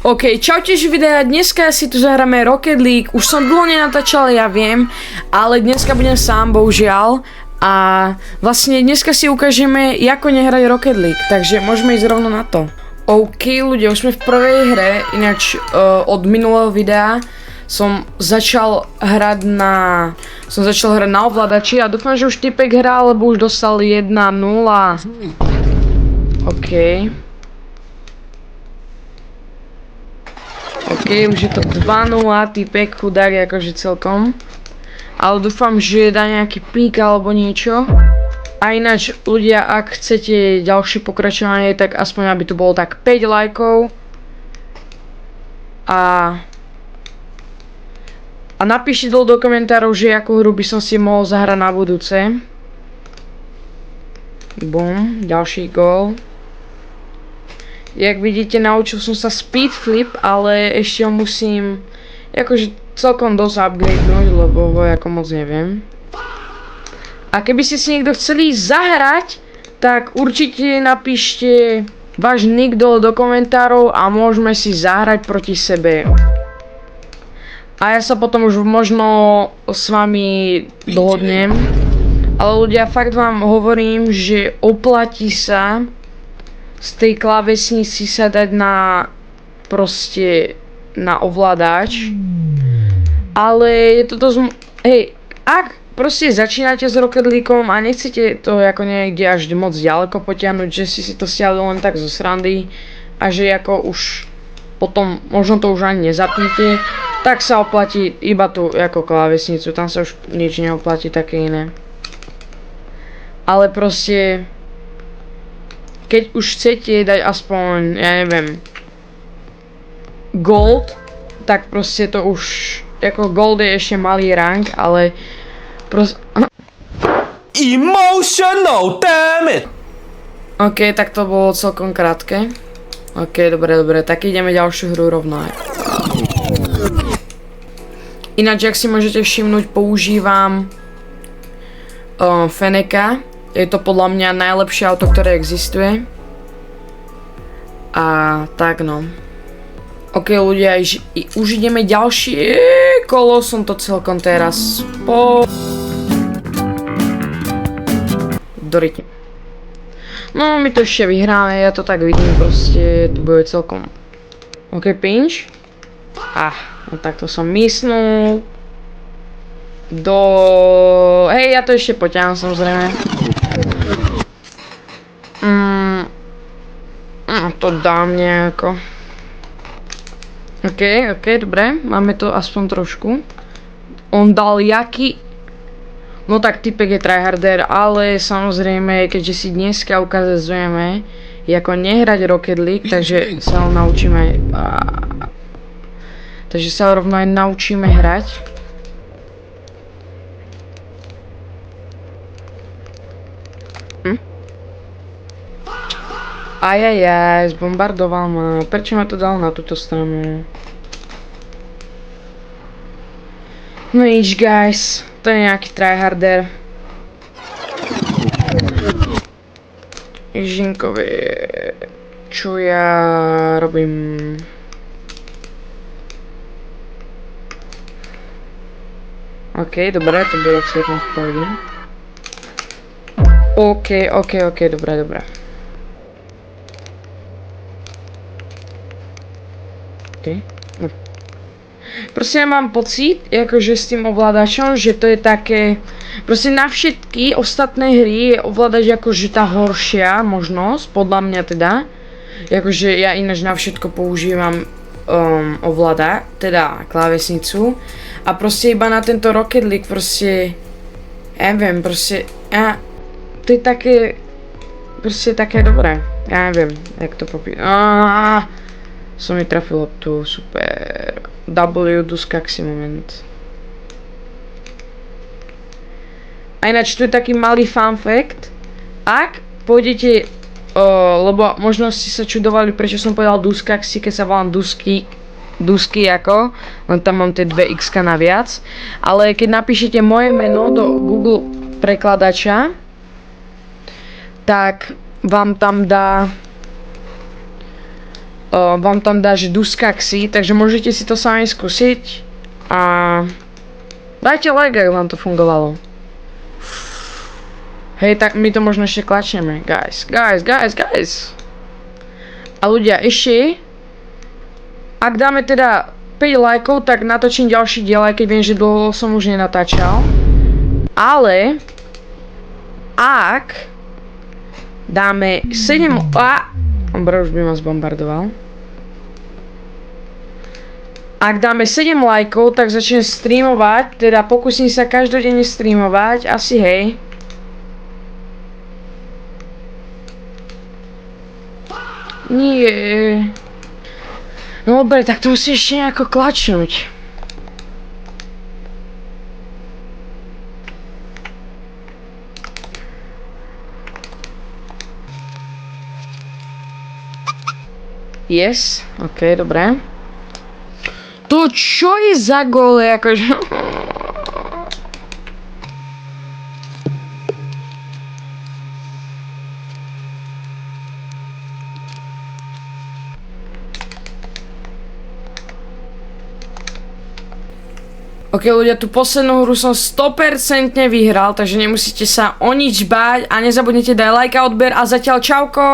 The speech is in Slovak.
OK, čaute videa, dneska si tu zahráme Rocket League, už som dlho nenatáčal, ja viem, ale dneska budem sám, bohužiaľ. A vlastne dneska si ukážeme, ako nehrať Rocket League, takže môžeme ísť rovno na to. OK, ľudia, už sme v prvej hre, ináč od minulého videa som začal hrať na ovládači a dúfam, že už typek hrá, lebo už dostal 1-0. OK. OK, už je to 2-0, typek chudák akože celkom. Ale dúfam, že dá nejaký pík alebo niečo. A ináč, ľudia, ak chcete ďalšie pokračovanie, tak aspoň aby tu bolo tak 5 lajkov. A napíšte dole do komentárov, že akú hru by som si mohol zahrať na budúce. Bum, ďalší gól. Jak vidíte, naučil som sa speed flip, ale ešte ho musím akože celkom dosť upgradenúť, lebo ako moc neviem. A keby ste si niekto chceli zahrať, tak určite napíšte váš nick dole do komentárov a môžeme si zahrať proti sebe. A ja sa potom už možno s vami dohodnem. Ale ľudia, fakt vám hovorím, že oplatí sa z tej klávesnici sa dať na proste na ovládač. Ale je to dosť... Hej, ak proste začínate s Rocket Leagueom a nechcete to ako niekde až moc ďaleko potiahnuť, že si to stiahli len tak zo srandy a že ako už potom možno to už ani nezapnete, tak sa oplatí iba tú ako klávesnicu, tam sa už nič neoplatí také iné. Ale proste keď už chcete dať aspoň, ja neviem, gold, tak proste to už, ako gold je ešte malý rank, ale proste... Emotional, damn it! OK, tak to bolo celkom krátke. OK, dobre, tak ideme ďalšiu hru rovno. Ináč, ak si môžete všimnúť, používam Fenneka. Je to podľa mňa najlepšie auto, ktoré existuje. A tak no. OK ľudia, už ideme ďalšie kolo, som to celkom teraz Dorite. No my to ešte vyhráme, ja to tak vidím, proste to bude celkom. OK, pinch. No tak to som myslel. Hej, ja to ešte poťahnem samozrejme. To dám nejako. OK, dobre, máme to aspoň trošku. On dal jaký... No tak typek je tryharder, ale samozrejme, keďže si dneska ukazujeme, ako nehrať Rocket League, takže sa ho naučíme... Takže sa ho rovno aj naučíme hrať. Ajajaj, zbombardoval ma. Prečo ma to dal na túto stranu? No nič, guys. To je nejaký tryharder. Ježinkové. Čo ja robím? OK, dobre, to bylo všetko v pohode. OK, dobre. Proste ja mám pocit, akože s tým ovládačom, že to je také... Proste na všetky ostatné hry je ovládač akože tá horšia možnosť, podľa mňa teda. Akože ja ináč na všetko používam ovládač, teda klávesnicu. A proste iba na tento Rocket League proste... Ja neviem, proste... To je také... Proste také dobré. Ja neviem, jak to popísať. Som mi trafilo tu, super. W duskaxi moment. A ináč tu je taký malý fun fact. Ak pôjdete, lebo možno ste sa čudovali, prečo som povedal duskaxi, keď sa volám dusky ako, len tam mám tie 2x naviac. Ale keď napíšete moje meno do Google prekladača, tak vám tam dá vám tam dá, že Duskaxi, takže môžete si to sami skúsiť a dajte like, ak vám to fungovalo. Hej, tak my to možno ešte klačneme, guys. A ľudia, ešte, ak dáme teda 5 lajkov, tak natočím ďalší diel, aj keď viem, že dlho som už nenatáčal. Ale ak dáme 7... Dobre, už by ma zbombardoval. Ak dáme 7 lajkov, tak začnem streamovať, teda pokúsim sa každodenne streamovať, asi hej. Nie. No dobre, tak to musí ešte nejako klačnúť. Yes, ok, dobre. To čo je za gole, akože... Ok ľudia, tú poslednú hru som 100% vyhral, takže nemusíte sa o nič báť a nezabudnite dať like a odber a zatiaľ čauko!